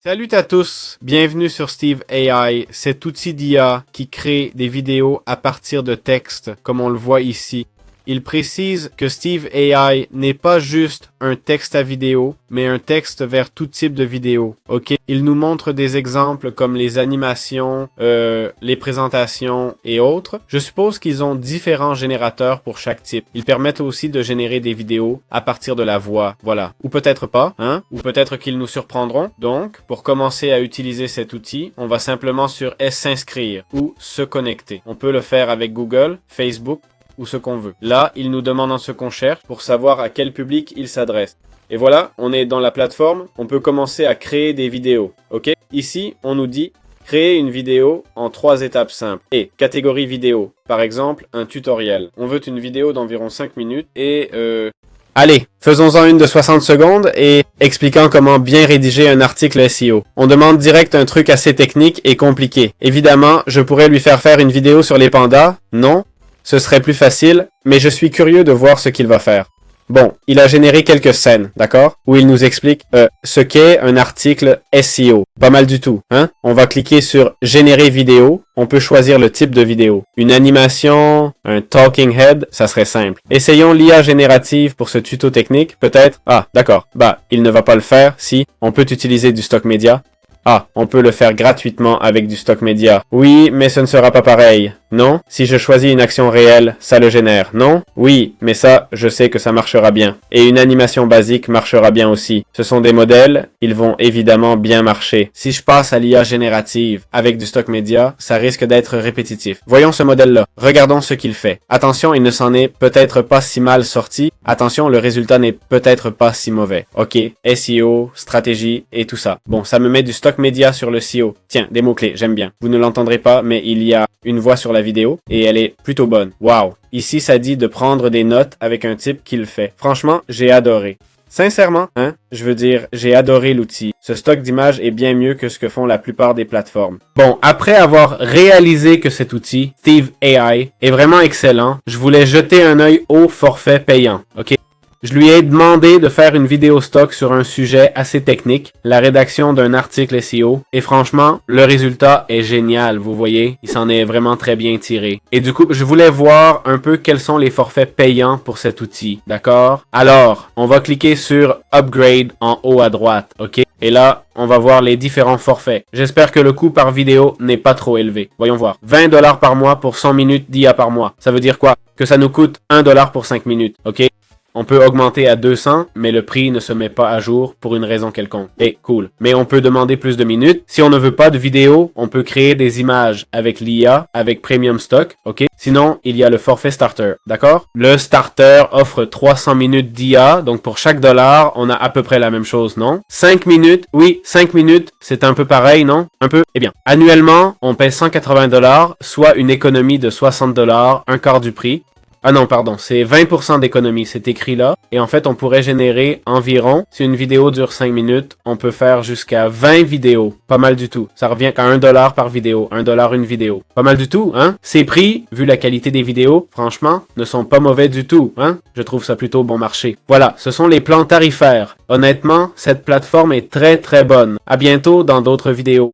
Salut à tous, bienvenue sur Steve AI, cet outil d'IA qui crée des vidéos à partir de texte, comme on le voit ici. Il précise que Steve AI n'est pas juste un texte à vidéo, mais un texte vers tout type de vidéo. Ok, il nous montre des exemples comme les animations, les présentations et autres. Je suppose qu'ils ont différents générateurs pour chaque type. Ils permettent aussi de générer des vidéos à partir de la voix, voilà. Ou peut-être pas, hein? Ou peut-être qu'ils nous surprendront. Donc, pour commencer à utiliser cet outil, on va simplement sur s'inscrire ou se connecter. On peut le faire avec Google, Facebook, ou ce qu'on veut. Là, il nous demande ce qu'on cherche pour savoir à quel public il s'adresse. Et voilà, on est dans la plateforme, on peut commencer à créer des vidéos. Ok? Ici, on nous dit créer une vidéo en 3 étapes simples. Et catégorie vidéo, par exemple, un tutoriel. On veut une vidéo d'environ 5 minutes et Allez, faisons-en une de 60 secondes et expliquant comment bien rédiger un article SEO. On demande direct un truc assez technique et compliqué. Évidemment, je pourrais lui faire une vidéo sur les pandas, non? Ce serait plus facile, mais je suis curieux de voir ce qu'il va faire. Bon, il a généré quelques scènes, d'accord? Où il nous explique ce qu'est un article SEO. Pas mal du tout, hein? On va cliquer sur générer vidéo. On peut choisir le type de vidéo. Une animation, un talking head, ça serait simple. Essayons l'IA générative pour ce tuto technique, peut-être? Ah, d'accord. Bah, il ne va pas le faire. Si, on peut utiliser du stock média. Ah, on peut le faire gratuitement avec du stock média. Oui, mais ce ne sera pas pareil. Non? Si je choisis une action réelle, ça le génère. Non? Oui, mais ça, je sais que ça marchera bien. Et une animation basique marchera bien aussi. Ce sont des modèles, ils vont évidemment bien marcher. Si je passe à l'IA générative avec du stock média, ça risque d'être répétitif. Voyons ce modèle-là. Regardons ce qu'il fait. Attention, il ne s'en est peut-être pas si mal sorti. Attention, le résultat n'est peut-être pas si mauvais. Ok, SEO, stratégie et tout ça. Bon, ça me met du stock média sur le SEO. Tiens, des mots-clés, j'aime bien. Vous ne l'entendrez pas, mais il y a une voix sur la vidéo et elle est plutôt bonne. Waouh! Ici, ça dit de prendre des notes avec un type qui le fait. Franchement, j'ai adoré. Sincèrement, hein, je veux dire, j'ai adoré l'outil. Ce stock d'images est bien mieux que ce que font la plupart des plateformes. Bon, après avoir réalisé que cet outil, Steve AI, est vraiment excellent, je voulais jeter un œil au forfait payant, ok? Je lui ai demandé de faire une vidéo stock sur un sujet assez technique, la rédaction d'un article SEO, et franchement, le résultat est génial, vous voyez, il s'en est vraiment très bien tiré. Et du coup, je voulais voir un peu quels sont les forfaits payants pour cet outil, d'accord? Alors, on va cliquer sur Upgrade en haut à droite, ok? Et là, on va voir les différents forfaits. J'espère que le coût par vidéo n'est pas trop élevé. Voyons voir. 20$ par mois pour 100 minutes d'IA par mois. Ça veut dire quoi? Que ça nous coûte 1$ pour 5 minutes, ok? On peut augmenter à 200, mais le prix ne se met pas à jour pour une raison quelconque. Et cool. Mais on peut demander plus de minutes. Si on ne veut pas de vidéo, on peut créer des images avec l'IA, avec Premium Stock, ok? Sinon, il y a le forfait Starter, d'accord? Le Starter offre 300 minutes d'IA, donc pour chaque dollar, on a à peu près la même chose, non? 5 minutes, oui, 5 minutes, c'est un peu pareil, non? Un peu? Eh bien, annuellement, on paie 180$, soit une économie de 60$, un quart du prix. Ah non, pardon, c'est 20% d'économie, c'est écrit là. Et en fait, on pourrait générer environ, si une vidéo dure 5 minutes, on peut faire jusqu'à 20 vidéos. Pas mal du tout. Ça revient qu'à 1$ par vidéo, 1$ une vidéo. Pas mal du tout, hein? Ces prix, vu la qualité des vidéos, franchement, ne sont pas mauvais du tout, hein? Je trouve ça plutôt bon marché. Voilà, ce sont les plans tarifaires. Honnêtement, cette plateforme est très très bonne. À bientôt dans d'autres vidéos.